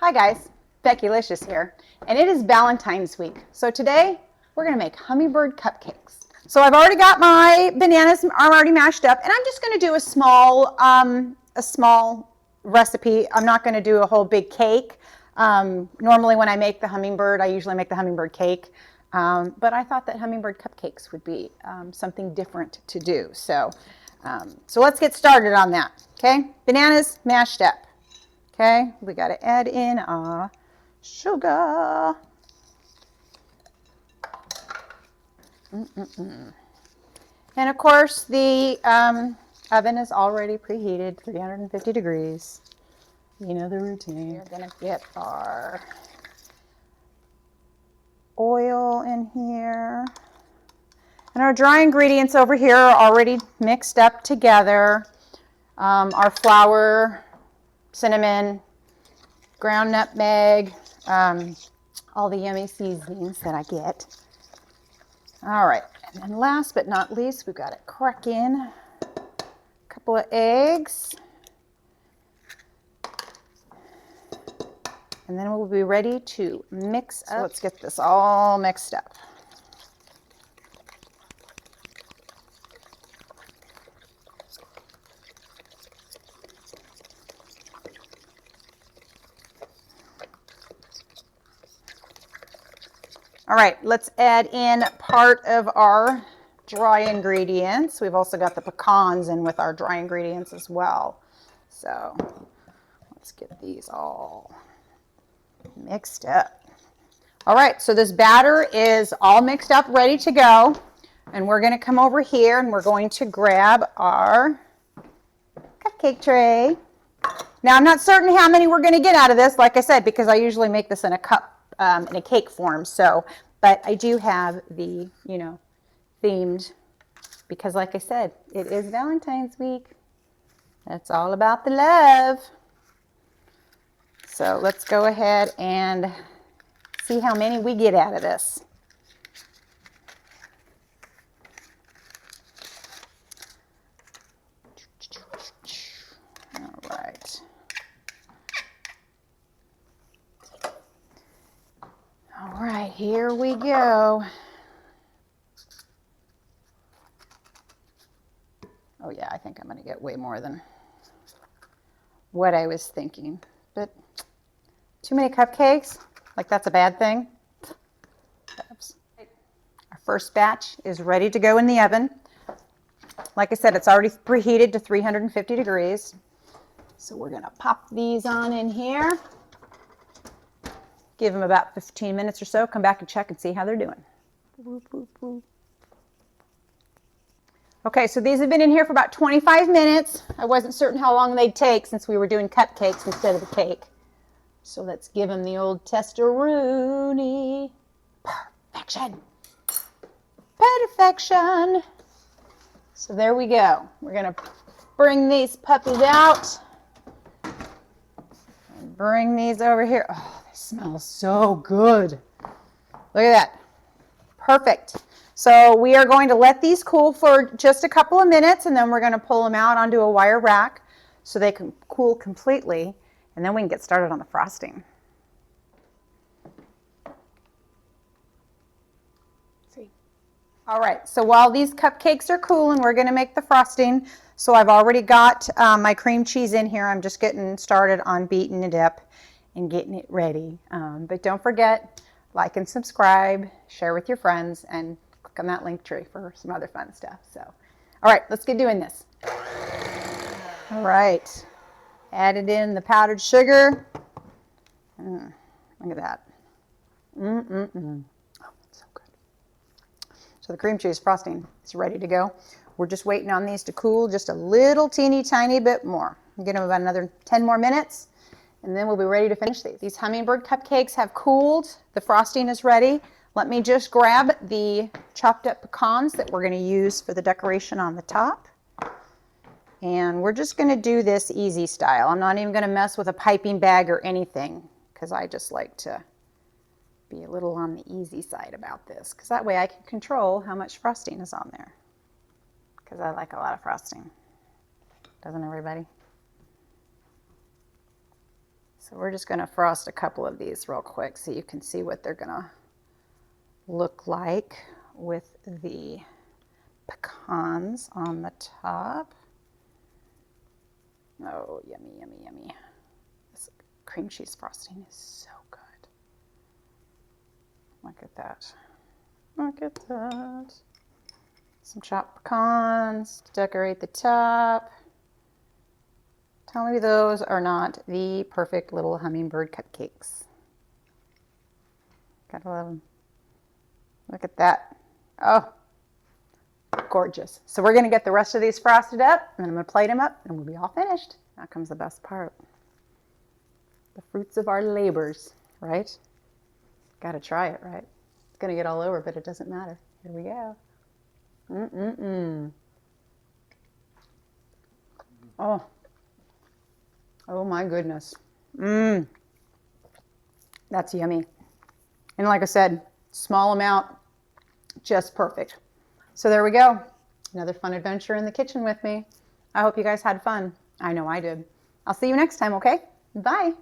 Hi guys, Becki-licious here, and it is Valentine's week. So today we're going to make hummingbird cupcakes. So I've already got my bananas are already mashed up, and I'm just going to do a small recipe. I'm not going to do a whole big cake. Normally when I make the hummingbird, I usually make the hummingbird cake, but I thought that hummingbird cupcakes would be something different to do. So let's get started on that. Okay, bananas mashed up. Okay, we got to add in our sugar. And of course, the oven is already preheated, 350 degrees. You know the routine. We're going to get our oil in here. And our dry ingredients over here are already mixed up together. Our flour, cinnamon, ground nutmeg, all the yummy seasonings that I get. All right, and then last but not least, we've got to crack in a couple of eggs. And then we'll be ready to mix up. So let's get this all mixed up. All right, let's add in part of our dry ingredients. We've also got the pecans in with our dry ingredients as well. So let's get these all mixed up. All right, so this batter is all mixed up, ready to go. And we're going to come over here and we're going to grab our cupcake tray. Now, I'm not certain how many we're going to get out of this, like I said, because I usually make this in a cup. In a cake form, but I do have the, themed, because like I said, it is Valentine's week. That's all about the love. So let's go ahead and see how many we get out of this. All right. All right, here we go. Oh yeah, I think I'm going to get way more than what I was thinking. But too many cupcakes? Like that's a bad thing? Oops. Our first batch is ready to go in the oven. Like I said, it's already preheated to 350 degrees. So we're going to pop these on in here. Give them about 15 minutes or so. Come back and check and see how they're doing. Okay, so these have been in here for about 25 minutes. I wasn't certain how long they'd take since we were doing cupcakes instead of a cake. So let's give them the old test-a-rooney. Perfection. Perfection. So there we go. We're going to bring these puppies out. And bring these over here. Oh, they smell so good. Look at that. Perfect. So we are going to let these cool for just a couple of minutes, and then we're going to pull them out onto a wire rack so they can cool completely, and then we can get started on the frosting. See? All right, so while these cupcakes are cooling, we're going to make the frosting. So I've already got my cream cheese in here. I'm just getting started on beating it up and getting it ready. But don't forget, like and subscribe, share with your friends, and click on that link tree for some other fun stuff. So, all right, let's get doing this. All right, added in the powdered sugar. Look at that. Oh, that's so good. So the cream cheese frosting is ready to go. We're just waiting on these to cool just a little teeny tiny bit more. We'll get them about another 10 more minutes. And then we'll be ready to finish these. These hummingbird cupcakes have cooled. The frosting is ready. Let me just grab the chopped up pecans that we're going to use for the decoration on the top. And we're just going to do this easy style. I'm not even going to mess with a piping bag or anything because I just like to be a little on the easy side about this, because that way I can control how much frosting is on there, because I like a lot of frosting. Doesn't everybody? So we're just going to frost a couple of these real quick so you can see what they're going to look like with the pecans on the top. Oh, yummy, yummy, yummy. This cream cheese frosting is so good. Look at that. Look at that. Some chopped pecans to decorate the top. Tell me those are not the perfect little hummingbird cupcakes. Gotta love them. Look at that. Oh, gorgeous. So we're gonna get the rest of these frosted up, and I'm gonna plate them up, and we'll be all finished. Now comes the best part. The fruits of our labors, right? Gotta try it, right? It's gonna get all over, but it doesn't matter. Here we go. Oh. Oh my goodness. That's yummy. And like I said, small amount, just perfect. So there we go. Another fun adventure in the kitchen with me. I hope you guys had fun. I know I did. I'll see you next time, okay? Bye.